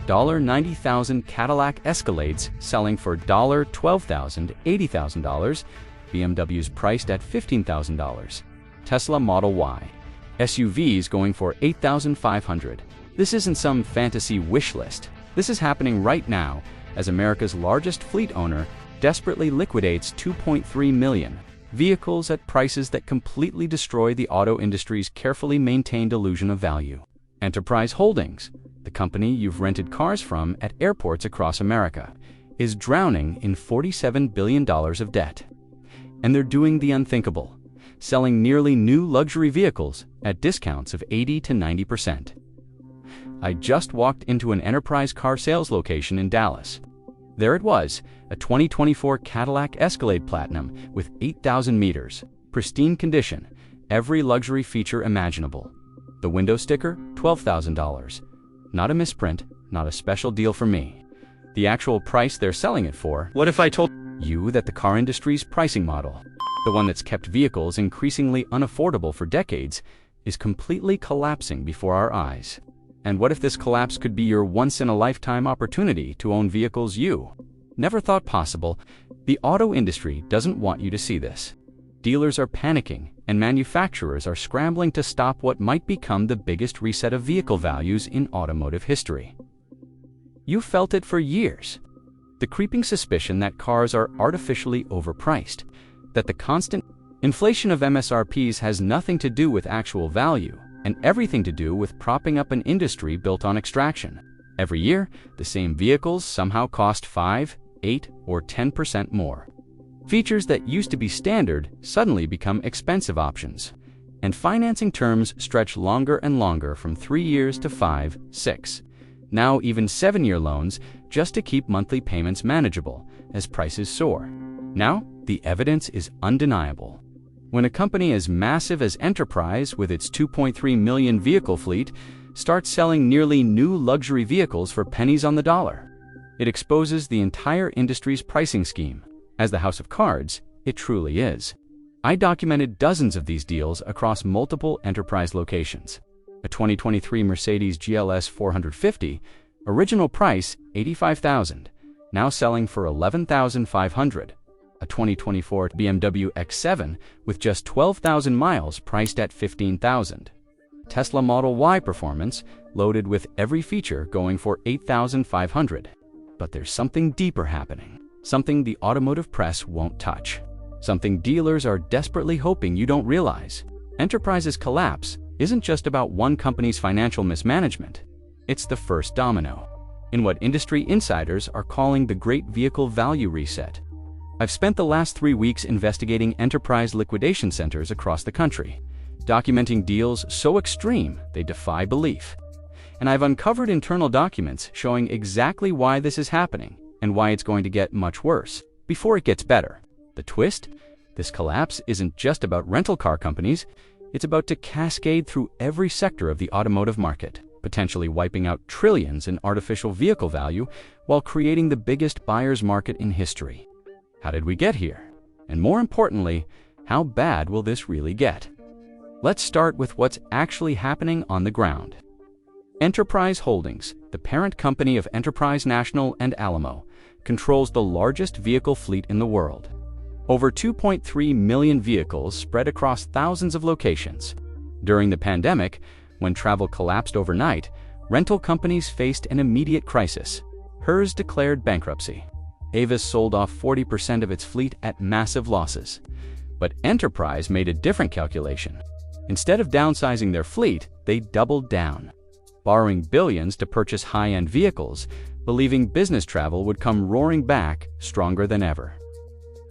$90,000 Cadillac Escalades selling for $12,000, $80,000, BMWs priced at $15,000, Tesla Model Y, SUVs going for $8,500. This isn't some fantasy wish list. This is happening right now as America's largest fleet owner desperately liquidates 2.3 million vehicles at prices that completely destroy the auto industry's carefully maintained illusion of value. Enterprise Holdings, the company you've rented cars from at airports across America, is drowning in $47 billion of debt. And they're doing the unthinkable, selling nearly new luxury vehicles at discounts of 80 to 90%. I just walked into an Enterprise car sales location in Dallas. There it was, a 2024 Cadillac Escalade Platinum with 8,000 meters, pristine condition, every luxury feature imaginable. The window sticker, $12,000. Not a misprint, not a special deal for me. The actual price they're selling it for. What if I told you that the car industry's pricing model, the one that's kept vehicles increasingly unaffordable for decades, is completely collapsing before our eyes? And what if this collapse could be your once-in-a-lifetime opportunity to own vehicles you never thought possible? The auto industry doesn't want you to see this. Dealers are panicking, and manufacturers are scrambling to stop what might become the biggest reset of vehicle values in automotive history. You felt it for years. The creeping suspicion that cars are artificially overpriced, that the constant inflation of MSRPs has nothing to do with actual value, and everything to do with propping up an industry built on extraction. Every year, the same vehicles somehow cost 5, 8, or 10% more. Features that used to be standard suddenly become expensive options, and financing terms stretch longer and longer from 3 years to 5, 6. Now even 7-year loans just to keep monthly payments manageable as prices soar. Now, the evidence is undeniable. When a company as massive as Enterprise, with its 2.3 million vehicle fleet, starts selling nearly new luxury vehicles for pennies on the dollar, it exposes the entire industry's pricing scheme. As the house of cards, it truly is. I documented dozens of these deals across multiple Enterprise locations. A 2023 Mercedes GLS 450, original price $85,000, now selling for $11,500. A 2024 BMW X7 with just 12,000 miles priced at $15,000. Tesla Model Y Performance, loaded with every feature, going for $8,500. But there's something deeper happening, something the automotive press won't touch, something dealers are desperately hoping you don't realize. Enterprise's collapse isn't just about one company's financial mismanagement. It's the first domino in what industry insiders are calling the Great Vehicle Value Reset. I've spent the last 3 weeks investigating Enterprise liquidation centers across the country, documenting deals so extreme they defy belief. And I've uncovered internal documents showing exactly why this is happening and why it's going to get much worse before it gets better. The twist? This collapse isn't just about rental car companies, it's about to cascade through every sector of the automotive market, potentially wiping out trillions in artificial vehicle value while creating the biggest buyer's market in history. How did we get here? And more importantly, how bad will this really get? Let's start with what's actually happening on the ground. Enterprise Holdings, the parent company of Enterprise National and Alamo, controls the largest vehicle fleet in the world. Over 2.3 million vehicles spread across thousands of locations. During the pandemic, when travel collapsed overnight, rental companies faced an immediate crisis. Hers declared bankruptcy. Avis sold off 40% of its fleet at massive losses. But Enterprise made a different calculation. Instead of downsizing their fleet, they doubled down, borrowing billions to purchase high-end vehicles, believing business travel would come roaring back stronger than ever.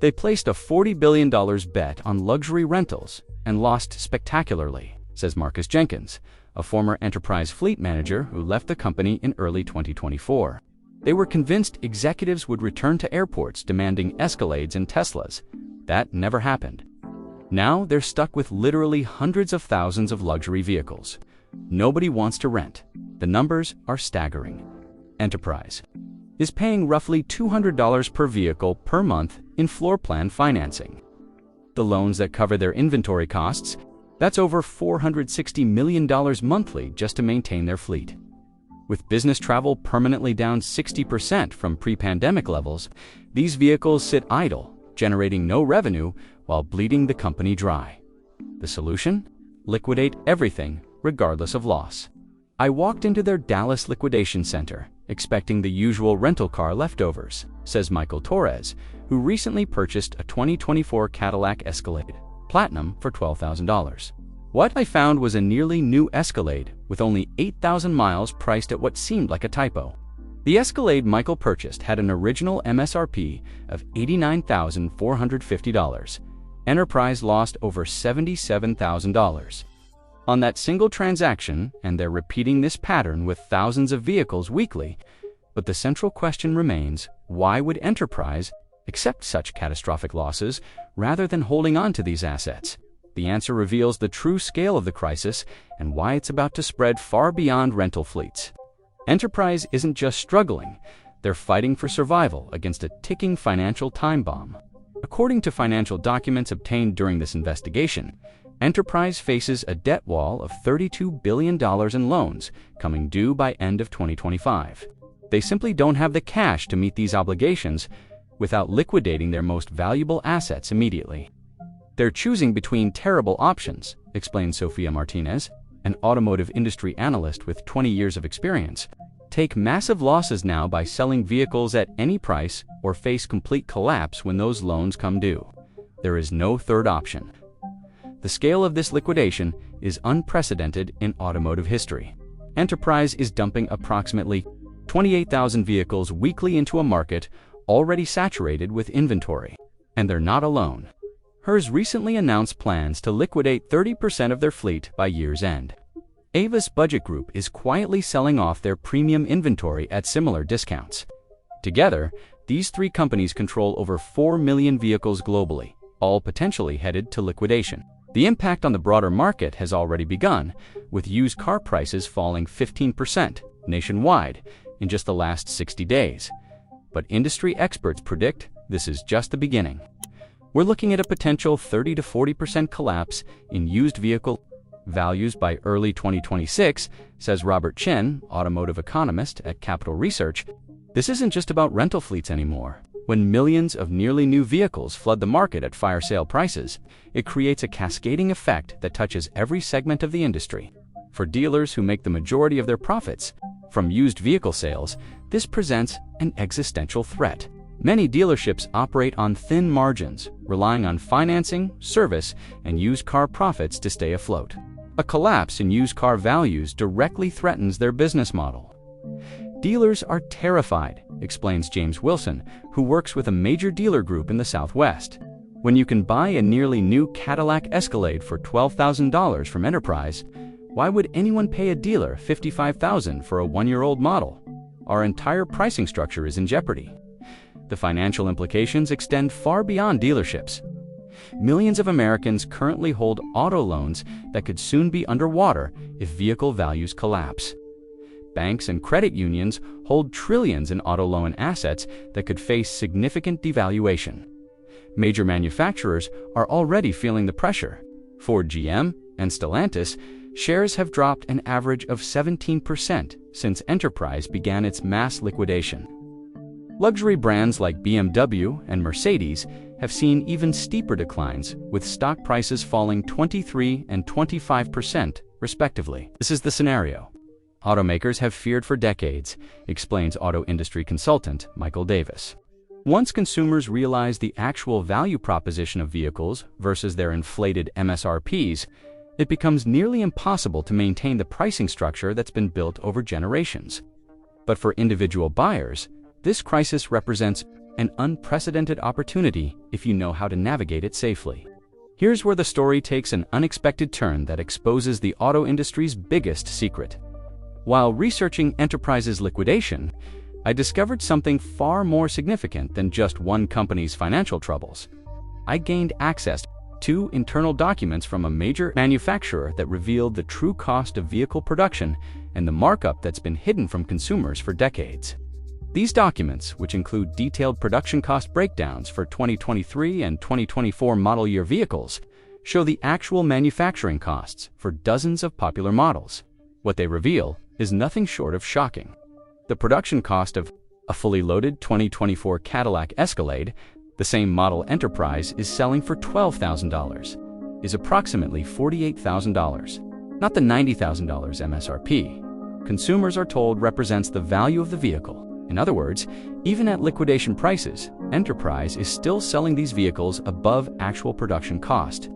They placed a $40 billion bet on luxury rentals and lost spectacularly, says Marcus Jenkins, a former Enterprise fleet manager who left the company in early 2024. They were convinced executives would return to airports demanding Escalades and Teslas. That never happened. Now they're stuck with literally hundreds of thousands of luxury vehicles. Nobody wants to rent. The numbers are staggering. Enterprise is paying roughly $200 per vehicle per month in floor plan financing. The loans that cover their inventory costs, that's over $460 million monthly just to maintain their fleet. With business travel permanently down 60% from pre-pandemic levels, these vehicles sit idle, generating no revenue while bleeding the company dry. The solution? Liquidate everything, regardless of loss. I walked into their Dallas liquidation center, expecting the usual rental car leftovers, says Michael Torres, who recently purchased a 2024 Cadillac Escalade Platinum for $12,000. What I found was a nearly new Escalade with only 8,000 miles priced at what seemed like a typo. The Escalade Michael purchased had an original MSRP of $89,450. Enterprise lost over $77,000. On that single transaction, and they're repeating this pattern with thousands of vehicles weekly, but the central question remains, why would Enterprise accept such catastrophic losses rather than holding on to these assets? The answer reveals the true scale of the crisis and why it's about to spread far beyond rental fleets. Enterprise isn't just struggling, they're fighting for survival against a ticking financial time bomb. According to financial documents obtained during this investigation, Enterprise faces a debt wall of $32 billion in loans coming due by end of 2025. They simply don't have the cash to meet these obligations without liquidating their most valuable assets immediately. They're choosing between terrible options, explains Sofia Martinez, an automotive industry analyst with 20 years of experience. Take massive losses now by selling vehicles at any price or face complete collapse when those loans come due. There is no third option. The scale of this liquidation is unprecedented in automotive history. Enterprise is dumping approximately 28,000 vehicles weekly into a market already saturated with inventory. And they're not alone. Hers recently announced plans to liquidate 30% of their fleet by year's end. Avis Budget Group is quietly selling off their premium inventory at similar discounts. Together, these three companies control over 4 million vehicles globally, all potentially headed to liquidation. The impact on the broader market has already begun, with used car prices falling 15% nationwide in just the last 60 days. But industry experts predict this is just the beginning. We're looking at a potential 30 to 40% collapse in used vehicle values by early 2026, says Robert Chin, automotive economist at Capital Research. This isn't just about rental fleets anymore. When millions of nearly new vehicles flood the market at fire sale prices, it creates a cascading effect that touches every segment of the industry. For dealers who make the majority of their profits from used vehicle sales, this presents an existential threat. Many dealerships operate on thin margins, relying on financing, service, and used car profits to stay afloat. A collapse in used car values directly threatens their business model. Dealers are terrified, explains James Wilson, who works with a major dealer group in the Southwest. When you can buy a nearly new Cadillac Escalade for $12,000 from Enterprise, why would anyone pay a dealer $55,000 for a one-year-old model? Our entire pricing structure is in jeopardy. The financial implications extend far beyond dealerships. Millions of Americans currently hold auto loans that could soon be underwater if vehicle values collapse. Banks and credit unions hold trillions in auto loan assets that could face significant devaluation. Major manufacturers are already feeling the pressure. Ford, GM, and Stellantis shares have dropped an average of 17% since Enterprise began its mass liquidation. Luxury brands like BMW and Mercedes have seen even steeper declines, with stock prices falling 23% and 25%, respectively. This is the scenario automakers have feared for decades, explains auto industry consultant Michael Davis. Once consumers realize the actual value proposition of vehicles versus their inflated MSRPs, it becomes nearly impossible to maintain the pricing structure that's been built over generations. But for individual buyers, this crisis represents an unprecedented opportunity if you know how to navigate it safely. Here's where the story takes an unexpected turn that exposes the auto industry's biggest secret. While researching Enterprise's liquidation, I discovered something far more significant than just one company's financial troubles. I gained access to internal documents from a major manufacturer that revealed the true cost of vehicle production and the markup that's been hidden from consumers for decades. These documents, which include detailed production cost breakdowns for 2023 and 2024 model year vehicles, show the actual manufacturing costs for dozens of popular models. What they reveal, is nothing short of shocking. The production cost of a fully loaded 2024 Cadillac Escalade, the same model Enterprise is selling for $12,000, is approximately $48,000, not the $90,000 MSRP. Consumers are told represents the value of the vehicle. In other words, even at liquidation prices, Enterprise is still selling these vehicles above actual production cost.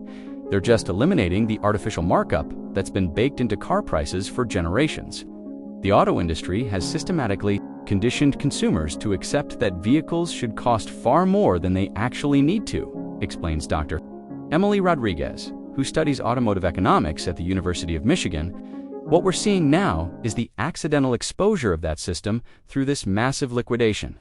They're just eliminating the artificial markup that's been baked into car prices for generations. The auto industry has systematically conditioned consumers to accept that vehicles should cost far more than they actually need to, explains Dr. Emily Rodriguez, who studies automotive economics at the University of Michigan. What we're seeing now is the accidental exposure of that system through this massive liquidation.